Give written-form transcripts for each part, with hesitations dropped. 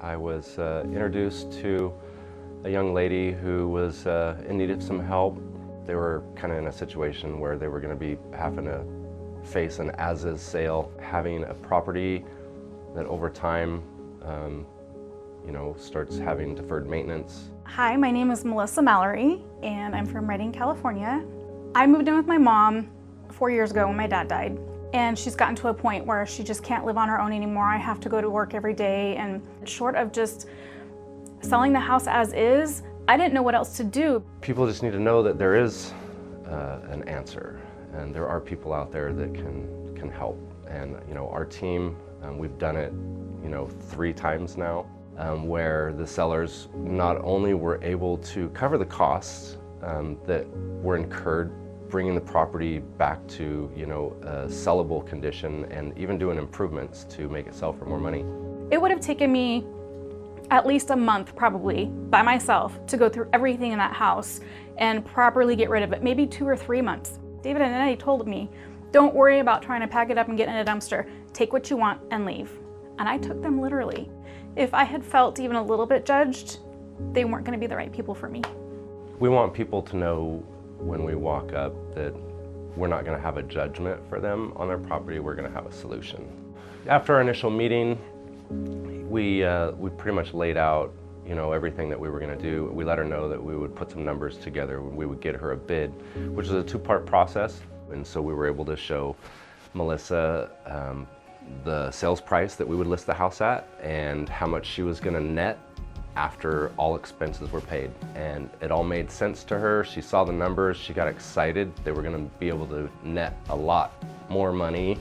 I was introduced to a young lady who was in need of some help. They were kind of in a situation where they were going to be having to face an as-is sale, having a property that over time, starts having deferred maintenance. Hi, my name is Melissa Mallory, and I'm from Redding, California. I moved in with my mom 4 years ago when my dad died, and she's gotten to a point where she just can't live on her own anymore. I have to go to work every day, and short of just selling the house as is, I didn't know what else to do. People just need to know that there is an answer, and there are people out there that can help. And our team, we've done it 3 times now, where the sellers not only were able to cover the costs that were incurred bringing the property back to a sellable condition and even doing improvements to make it sell for more money. It would have taken me at least a month probably by myself to go through everything in that house and properly get rid of it, maybe 2 or 3 months. David and Eddy told me, don't worry about trying to pack it up and get in a dumpster. Take what you want and leave. And I took them literally. If I had felt even a little bit judged, they weren't going to be the right people for me. We want people to know when we walk up that we're not going to have a judgment for them on their property, we're going to have a solution. After our initial meeting, we pretty much laid out everything that we were going to do. We let her know that we would put some numbers together, we would get her a bid, which is a 2-part process. And so we were able to show Melissa the sales price that we would list the house at and how much she was going to net after all expenses were paid. And it all made sense to her. She saw the numbers, she got excited. They were going to be able to net a lot more money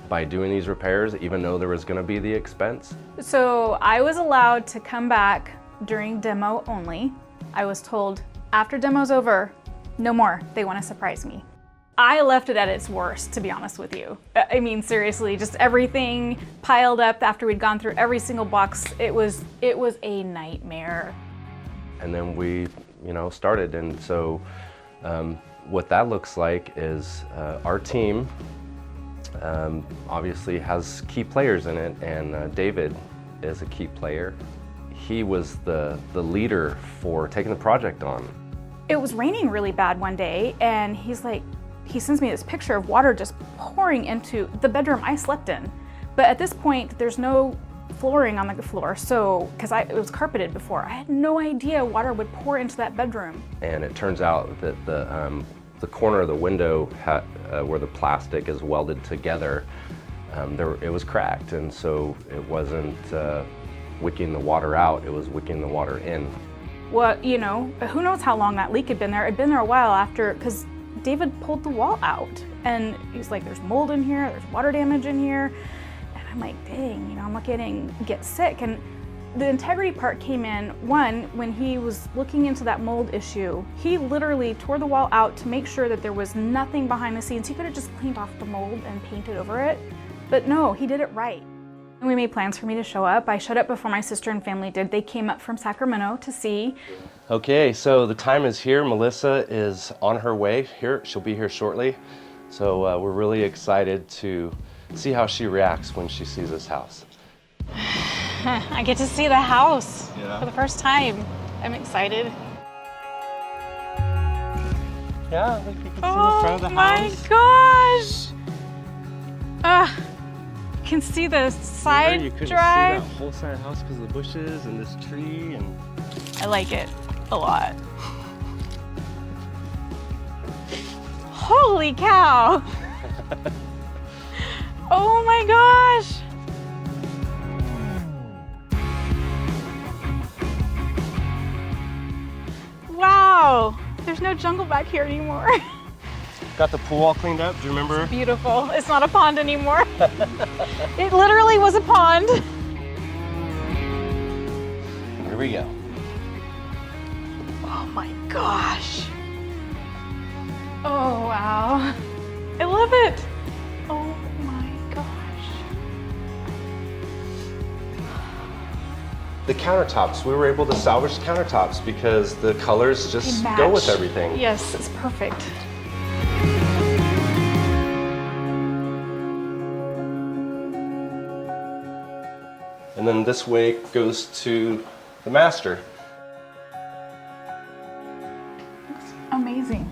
by doing these repairs, even though there was going to be the expense. So I was allowed to come back during demo only. I was told after demo's over, no more, they want to surprise me. I left it at its worst, to be honest with you. I mean, seriously, just everything piled up after we'd gone through every single box. It was a nightmare. And then we, started. And so what that looks like is our team obviously has key players in it, and David is a key player. He was the leader for taking the project on. It was raining really bad one day, and he sends me this picture of water just pouring into the bedroom I slept in. But at this point, there's no flooring on the floor, so, because it was carpeted before, I had no idea water would pour into that bedroom. And it turns out that the corner of the window where the plastic is welded together, it was cracked, and so it wasn't wicking the water out, it was wicking the water in. Well, who knows how long that leak had been there. It'd been there a while after, because David pulled the wall out, and he's like, there's mold in here, there's water damage in here. And I'm like, dang, I'm not get sick. And the integrity part came in, when he was looking into that mold issue, he literally tore the wall out to make sure that there was nothing behind the scenes. He could have just cleaned off the mold and painted over it, but no, he did it right. And we made plans for me to show up. I showed up before my sister and family did. They came up from Sacramento to see. Okay, so the time is here. Melissa is on her way here. She'll be here shortly. So we're really excited to see how she reacts when she sees this house. I get to see the house for the first time. I'm excited. Yeah, look, you can see the front of the house. Oh my gosh! Can see the side you couldn't drive. see that whole side of the house because of the bushes and this tree and. I like it a lot. Holy cow! Oh my gosh! Wow! There's no jungle back here anymore. Got the pool all cleaned up, do you remember? Beautiful. It's not a pond anymore. It literally was a pond. Here we go. Oh my gosh. Oh wow. I love it. Oh my gosh. The countertops, we were able to salvage countertops because the colors just go with everything. Yes, it's perfect. And then this way goes to the master. Looks amazing.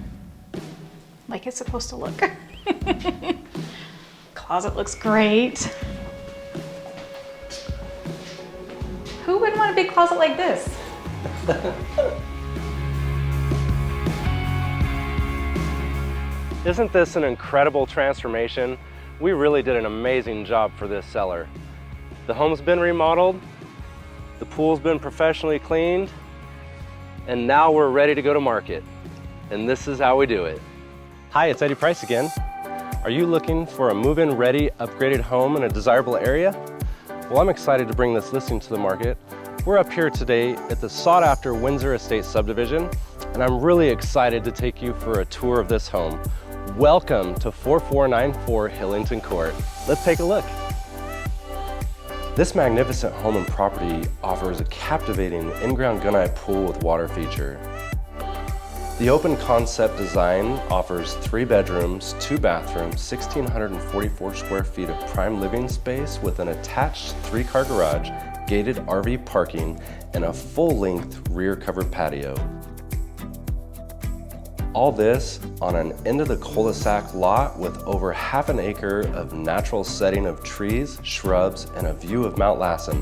Like it's supposed to look. Closet looks great. Who wouldn't want a big closet like this? Isn't this an incredible transformation? We really did an amazing job for this seller. The home's been remodeled, the pool's been professionally cleaned, and now we're ready to go to market. And this is how we do it. Hi, it's Eddie Price again. Are you looking for a move-in ready, upgraded home in a desirable area? Well, I'm excited to bring this listing to the market. We're up here today at the sought-after Windsor Estate subdivision, and I'm really excited to take you for a tour of this home. Welcome to 4494 Hillington Court. Let's take a look. This magnificent home and property offers a captivating in-ground gunite pool with water feature. The open concept design offers 3 bedrooms, 2 bathrooms, 1,644 square feet of prime living space with an attached 3-car garage, gated RV parking, and a full-length rear covered patio. All this on an end-of-the-cul-de-sac lot with over half an acre of natural setting of trees, shrubs, and a view of Mount Lassen.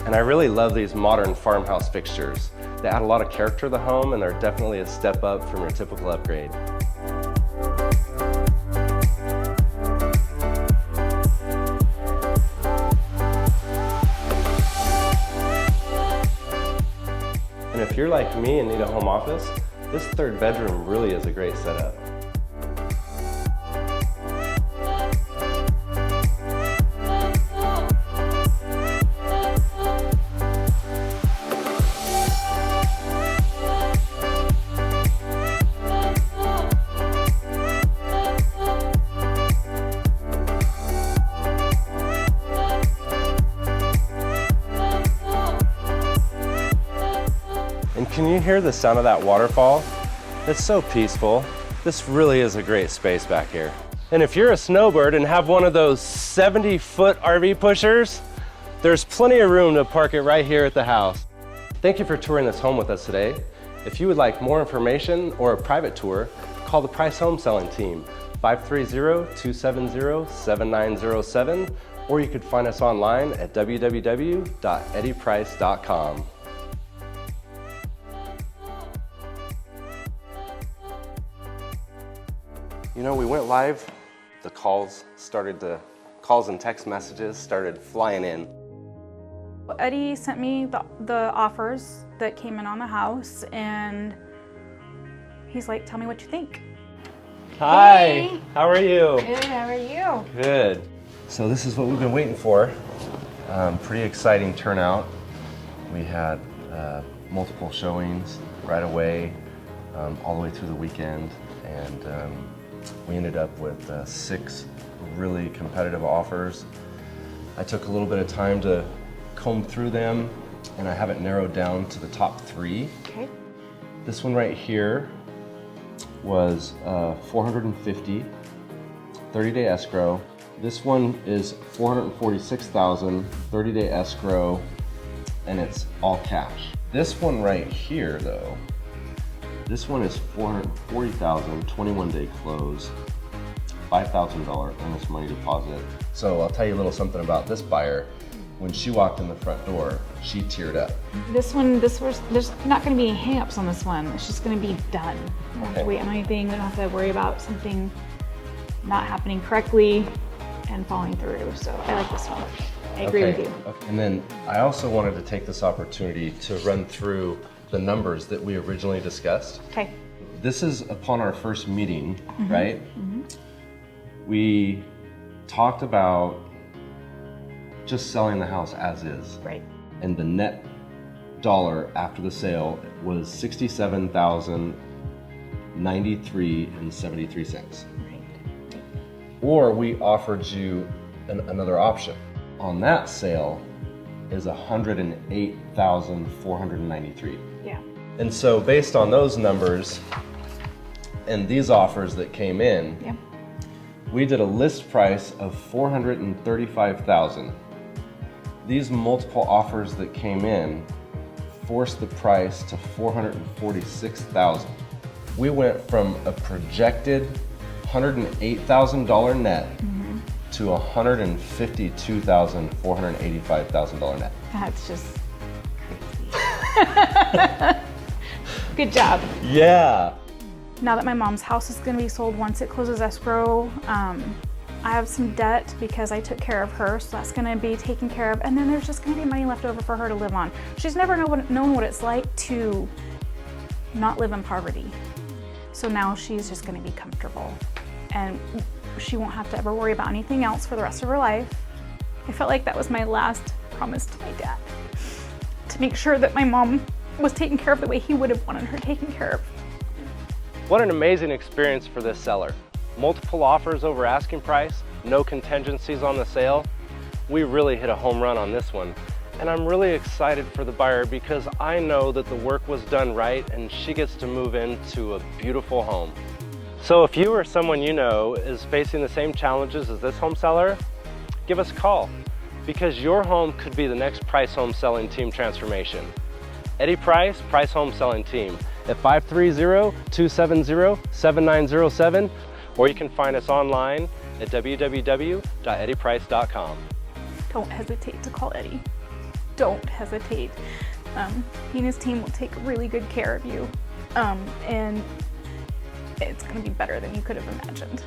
And I really love these modern farmhouse fixtures. They add a lot of character to the home, and they're definitely a step up from your typical upgrade. And if you're like me and need a home office, this 3rd bedroom really is a great setup. And can you hear the sound of that waterfall? It's so peaceful. This really is a great space back here. And if you're a snowbird and have one of those 70-foot RV pushers, there's plenty of room to park it right here at the house. Thank you for touring this home with us today. If you would like more information or a private tour, call the Price Home Selling Team, 530-270-7907, or you could find us online at www.eddyprice.com. You know, we went live, the calls and text messages started flying in. Eddie sent me the offers that came in on the house, and he's like, tell me what you think. Hi, Hey. How are you? Good, how are you? Good. So this is what we've been waiting for. Pretty exciting turnout. We had multiple showings right away, all the way through the weekend, and we ended up with 6 really competitive offers. I took a little bit of time to comb through them, and I have it narrowed down to the top 3. Okay. This one right here was $450, 30-day escrow. This one is $446,000, 30-day escrow, and it's all cash. This one right here, though, this one is $440,000, 21-day close, $5,000 earnest money deposit. So I'll tell you a little something about this buyer. When she walked in the front door, she teared up. There's not going to be any hang-ups on this one. It's just going to be done. We don't have to wait on anything. We don't have to worry about something not happening correctly and falling through. So I like this one. I agree with you. Okay. And then I also wanted to take this opportunity to run through the numbers that we originally discussed. Okay. This is upon our first meeting, right? We talked about just selling the house as is. Right. And the net dollar after the sale was $67,093.73. Right. Or we offered you another option. On that sale is $108,493. Yeah. And so based on those numbers and these offers that came in, Yeah. We did a list price of $435,000. These multiple offers that came in forced the price to $446,000. We went from a projected $108,000 net to $152,485,000 net. That's just crazy. Good job. Yeah. Now that my mom's house is gonna be sold once it closes escrow, I have some debt because I took care of her, so that's gonna be taken care of. And then there's just gonna be money left over for her to live on. She's never known what it's like to not live in poverty. So now she's just gonna be comfortable and she won't have to ever worry about anything else for the rest of her life. I felt like that was my last promise to my dad, to make sure that my mom was taken care of the way he would have wanted her taken care of. What an amazing experience for this seller. Multiple offers over asking price, no contingencies on the sale. We really hit a home run on this one. And I'm really excited for the buyer because I know that the work was done right and she gets to move into a beautiful home. So if you or someone you know is facing the same challenges as this home seller, give us a call because your home could be the next Price Home Selling Team transformation. Eddy Price Home Selling Team at 530-270-7907, or you can find us online at www.eddyprice.com. Don't hesitate to call Eddy. Don't hesitate. He and his team will take really good care of you, and it's going to be better than you could have imagined.